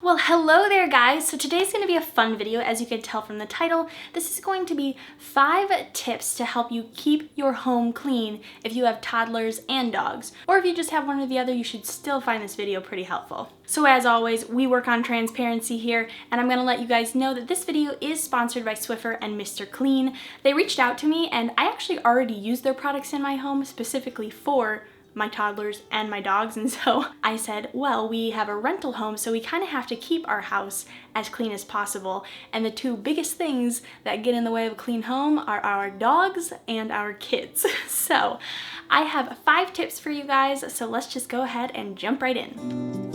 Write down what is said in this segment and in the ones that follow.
Well, hello there guys. So today's going to be a fun video. As you can tell from the title, this is going to be 5 tips to help you keep your home clean if you have toddlers and dogs. Or if you just have one or the other, you should still find this video pretty helpful. So as always, we work on transparency here, and I'm going to let you guys know that this video is sponsored by Swiffer and Mr. Clean. They reached out to me and I actually already use their products in my home specifically for my toddlers and my dogs, and so I said, well, we have a rental home, so we kind of have to keep our house as clean as possible, and the 2 biggest things that get in the way of a clean home are our dogs and our kids. So I have 5 tips for you guys, so let's just go ahead and jump right in.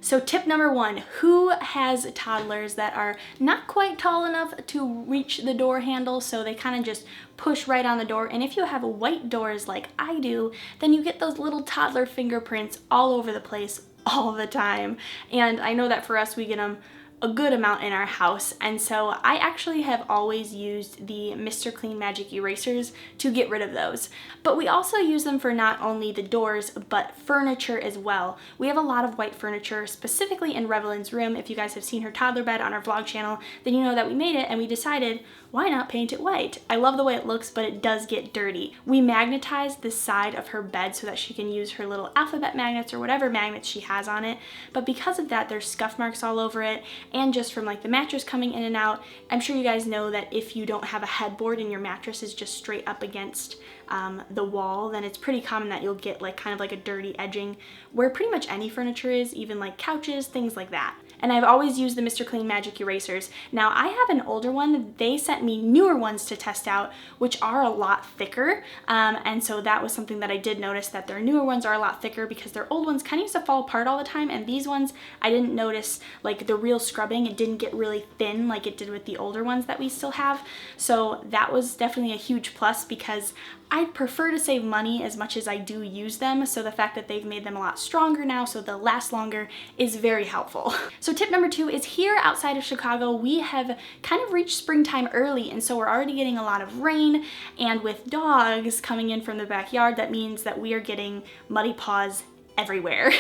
So tip number 1, who has toddlers that are not quite tall enough to reach the door handle, so they kind of just push right on the door? And if you have white doors like I do, then you get those little toddler fingerprints all over the place all the time. And I know that for us, we get them a good amount in our house, and so I actually have always used the Mr. Clean Magic erasers to get rid of those. But we also use them for not only the doors, but furniture as well. We have a lot of white furniture, specifically in Revelyn's room. If you guys have seen her toddler bed on our vlog channel, then you know that we made it and we decided, why not paint it white? I love the way it looks, but it does get dirty. We magnetized the side of her bed so that she can use her little alphabet magnets or whatever magnets she has on it. But because of that, there's scuff marks all over it, and just from like the mattress coming in and out. I'm sure you guys know that if you don't have a headboard and your mattress is just straight up against the wall, then it's pretty common that you'll get like kind of like a dirty edging where pretty much any furniture is, even like couches, things like that. And I've always used the Mr. Clean Magic erasers. Now I have an older one. They sent me newer ones to test out, which are a lot thicker. And so that was something that I did notice, that their newer ones are a lot thicker because their old ones kind of used to fall apart all the time. And these ones, I didn't notice like the real scrubbing. It didn't get really thin like it did with the older ones that we still have. So that was definitely a huge plus because I'd prefer to save money as much as I do use them. So the fact that they've made them a lot stronger now so they'll last longer is very helpful. So tip number 2 is here outside of Chicago, we have kind of reached springtime early, and so we're already getting a lot of rain, and with dogs coming in from the backyard, that means that we are getting muddy paws everywhere.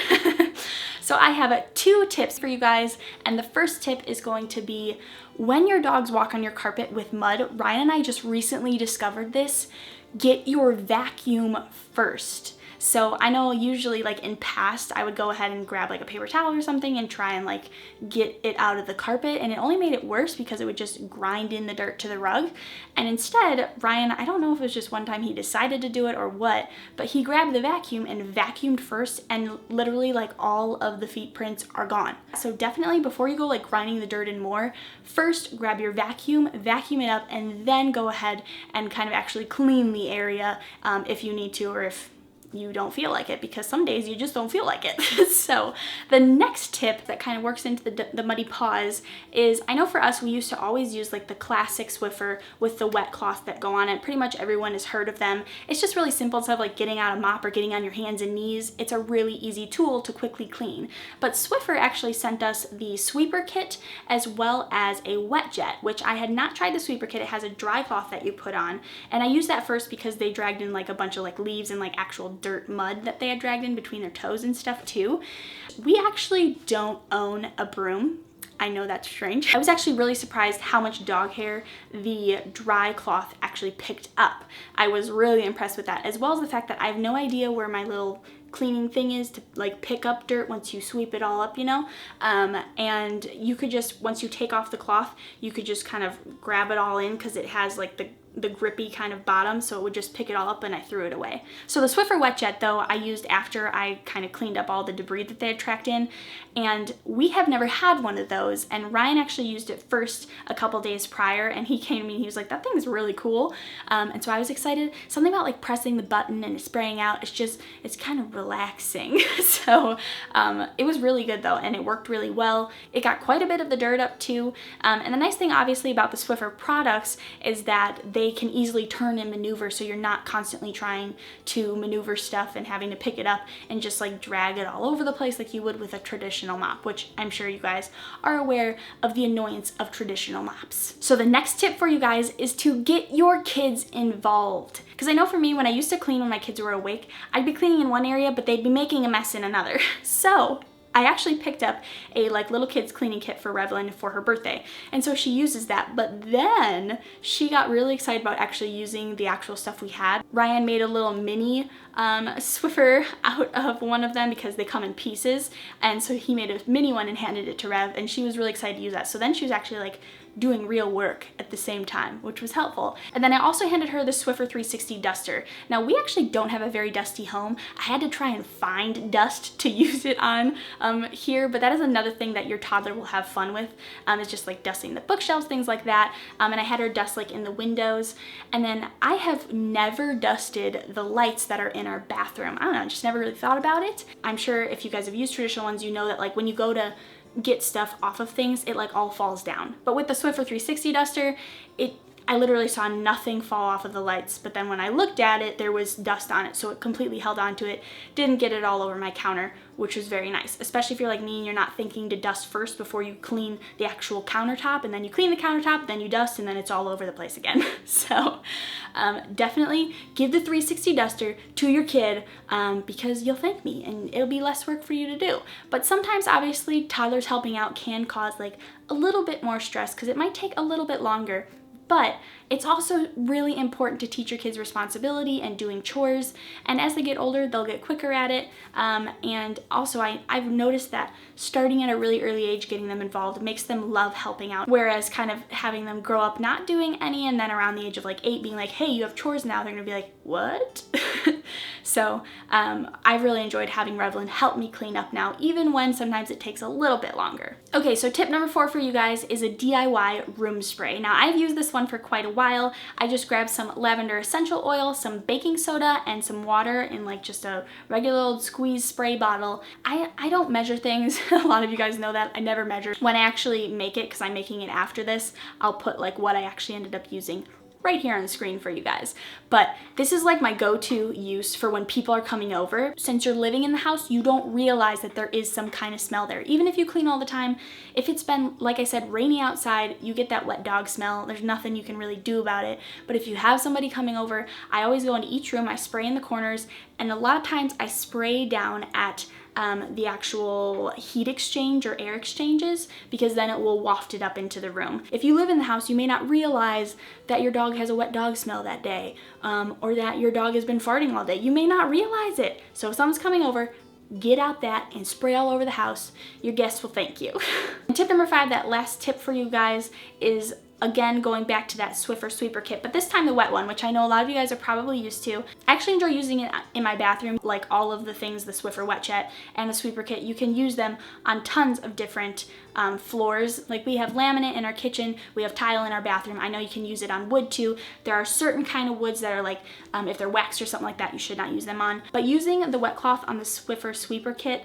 So I have 2 tips for you guys, and the first tip is going to be when your dogs walk on your carpet with mud. Ryan and I just recently discovered this. Get your vacuum first. So I know usually like in past, I would go ahead and grab like a paper towel or something and try and like get it out of the carpet, and it only made it worse because it would just grind in the dirt to the rug. And instead, Ryan, I don't know if it was just one time he decided to do it or what, but he grabbed the vacuum and vacuumed first, and literally like all of the feet prints are gone. So definitely before you go like grinding the dirt in more, first grab your vacuum, vacuum it up, and then go ahead and kind of actually clean the area if you need to, or if you don't feel like it, because some days you just don't feel like it. So the next tip that kind of works into the muddy paws is, I know for us, we used to always use like the classic Swiffer with the wet cloth that go on it. Pretty much everyone has heard of them. It's just really simple. Instead of like getting out a mop or getting on your hands and knees, it's a really easy tool to quickly clean. But Swiffer actually sent us the sweeper kit as well as a wet jet, which I had not tried the sweeper kit. It has a dry cloth that you put on, and I used that first because they dragged in like a bunch of like leaves and like actual dirt mud that they had dragged in between their toes and stuff too. We actually don't own a broom. I know that's strange. I was actually really surprised how much dog hair the dry cloth actually picked up. I was really impressed with that, as well as the fact that I have no idea where my little cleaning thing is to like pick up dirt once you sweep it all up, you know? And you could just, once you take off the cloth, you could just kind of grab it all in because it has like the grippy kind of bottom, so it would just pick it all up, and I threw it away. So the Swiffer wet jet though, I used after I kind of cleaned up all the debris that they had tracked in, and we have never had one of those, and Ryan actually used it first a couple days prior, and he came to me and he was like, that thing is really cool. And so I was excited. Something about like pressing the button and spraying out, it's kind of relaxing. So it was really good though, and it worked really well. It got quite a bit of the dirt up too. And the nice thing obviously about the Swiffer products is that they can easily turn and maneuver, so you're not constantly trying to maneuver stuff and having to pick it up and just like drag it all over the place like you would with a traditional mop, which I'm sure you guys are aware of the annoyance of traditional mops. So the next tip for you guys is to get your kids involved. Because I know for me, when I used to clean when my kids were awake, I'd be cleaning in one area, but they'd be making a mess in another. So I actually picked up a like little kids cleaning kit for Revlin for her birthday, and so she uses that. But then she got really excited about actually using the actual stuff we had. Ryan made a little mini Swiffer out of one of them because they come in pieces, and so he made a mini one and handed it to Rev, and she was really excited to use that. So then she was actually like doing real work at the same time, which was helpful. And then I also handed her the Swiffer 360 duster. Now we actually don't have a very dusty home. I had to try and find dust to use it on here, but that is another thing that your toddler will have fun with. It's just like dusting the bookshelves, things like that. And I had her dust like in the windows. And then I have never dusted the lights that are in our bathroom. I don't know, I just never really thought about it. I'm sure if you guys have used traditional ones, you know that like when you go to get stuff off of things, it like all falls down. But with the Swiffer 360 duster, I literally saw nothing fall off of the lights, but then when I looked at it, there was dust on it, so it completely held onto it. Didn't get it all over my counter, which was very nice, especially if you're like me and you're not thinking to dust first before you clean the actual countertop, and then you clean the countertop, then you dust, and then it's all over the place again. So definitely give the 360 duster to your kid because you'll thank me and it'll be less work for you to do. But sometimes obviously toddlers helping out can cause like a little bit more stress because it might take a little bit longer. But it's also really important to teach your kids responsibility and doing chores, and as they get older they'll get quicker at it. And also I've noticed that starting at a really early age, getting them involved makes them love helping out, whereas kind of having them grow up not doing any and then around the age of like 8 being like, hey, you have chores now, they're gonna be like, what? So I've really enjoyed having Revlin help me clean up now, even when sometimes it takes a little bit longer. Okay, so tip number 4 for you guys is a DIY room spray. Now I've used this one for quite a while. I just grabbed some lavender essential oil, some baking soda, and some water in like just a regular old squeeze spray bottle. I don't measure things. A lot of you guys know that. I never measure. When I actually make it, because I'm making it after this, I'll put like what I actually ended up using right here on the screen for you guys. But this is like my go-to use for when people are coming over. Since you're living in the house, you don't realize that there is some kind of smell there. Even if you clean all the time, if it's been, like I said, rainy outside, you get that wet dog smell. There's nothing you can really do about it. But if you have somebody coming over, I always go into each room, I spray in the corners, and a lot of times I spray down at the actual heat exchange or air exchanges, because then it will waft it up into the room. If you live in the house, you may not realize that your dog has a wet dog smell that day, or that your dog has been farting all day. You may not realize it. So if someone's coming over, get out that and spray all over the house. Your guests will thank you. Tip number 5, that last tip for you guys, is again going back to that Swiffer sweeper kit, but this time the wet one, which I know a lot of you guys are probably used to. I actually enjoy using it in my bathroom, like all of the things, the Swiffer wet jet and the sweeper kit. You can use them on tons of different floors. Like we have laminate in our kitchen, we have tile in our bathroom. I know you can use it on wood too. There are certain kind of woods that are like, if they're waxed or something like that, you should not use them on. But using the wet cloth on the Swiffer sweeper kit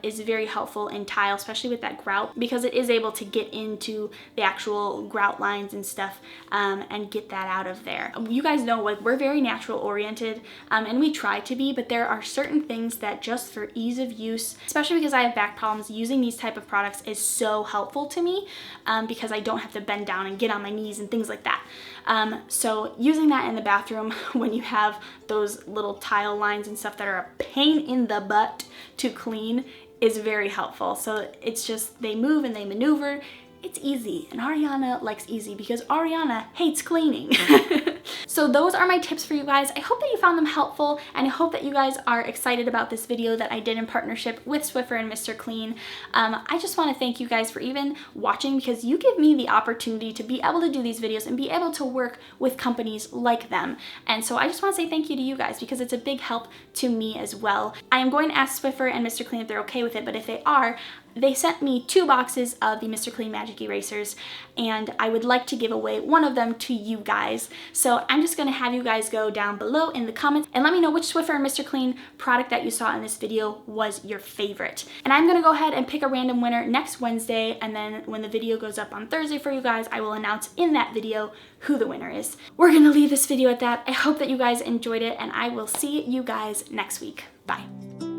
is very helpful in tile, especially with that grout, because it is able to get into the actual grout lines and stuff and get that out of there. You guys know, like, we're very natural oriented and we try to be, but there are certain things that just for ease of use, especially because I have back problems, using these type of products is so helpful to me because I don't have to bend down and get on my knees and things like that. So using that in the bathroom when you have those little tile lines and stuff that are a pain in the butt to clean is very helpful. So it's just, they move and they maneuver. It's easy, and Arianna likes easy because Arianna hates cleaning. So those are my tips for you guys. I hope that you found them helpful, and I hope that you guys are excited about this video that I did in partnership with Swiffer and Mr. Clean. I just want to thank you guys for even watching, because you give me the opportunity to be able to do these videos and be able to work with companies like them. And so I just want to say thank you to you guys because it's a big help to me as well. I am going to ask Swiffer and Mr. Clean if they're okay with it, but if they are, they sent me 2 boxes of the Mr. Clean Magic Erasers, and I would like to give away one of them to you guys. So I'm just gonna have you guys go down below in the comments and let me know which Swiffer and Mr. Clean product that you saw in this video was your favorite. And I'm gonna go ahead and pick a random winner next Wednesday, and then when the video goes up on Thursday for you guys, I will announce in that video who the winner is. We're gonna leave this video at that. I hope that you guys enjoyed it, and I will see you guys next week. Bye.